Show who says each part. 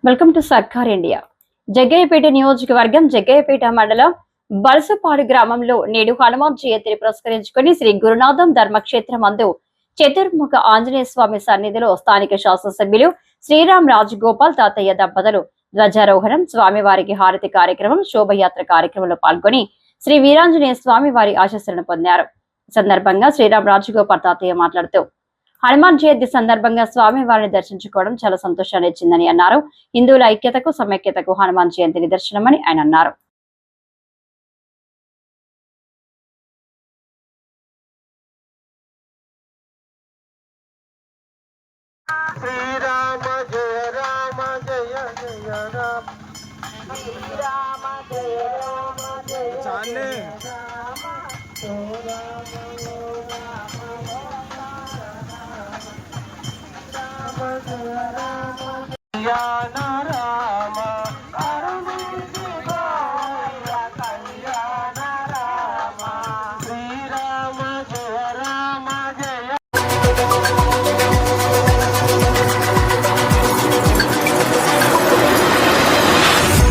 Speaker 1: Welcome to సర్కార్ India. Jaggayyapeta నియోజకవర్గం జగ్గయ్యపేట మండలం బలసపాడు గ్రామంలో నేడు హనుమాన్ జయంతిని పురస్కరించుకుని శ్రీ గురునాథం ధర్మక్షేత్రం అందు చతుర్ముఖ ఆంజనేయ స్వామి సన్నిధిలో స్థానిక శాసనసభ్యులు శ్రీరామ్ రాజగోపాల్ తాతయ్య దంపతులు ధ్వజారోహణం, స్వామివారికి హారతి కార్యక్రమం, శోభయాత్ర కార్యక్రమంలో పాల్గొని శ్రీ వీరాంజనేయ స్వామి వారి ఆశీస్సులను పొందారు. సందర్భంగా శ్రీరామ్ రాజగోపాల్ తాతయ్య మాట్లాడుతూ హనుమాన్ జయంతి సందర్భంగా స్వామి వారిని దర్శించుకోవడం చాలా సంతోషాన్ని ఇచ్చిందని అన్నారు. హిందువుల ఐక్యతకు సమైక్యతకు హనుమాన్ జయంతి నిదర్శనమని ఆయన అన్నారు.
Speaker 2: శ్రీరామ జయ రామ జయ జయ రామ శ్రీరామ జయ రామ జయ జయ రామ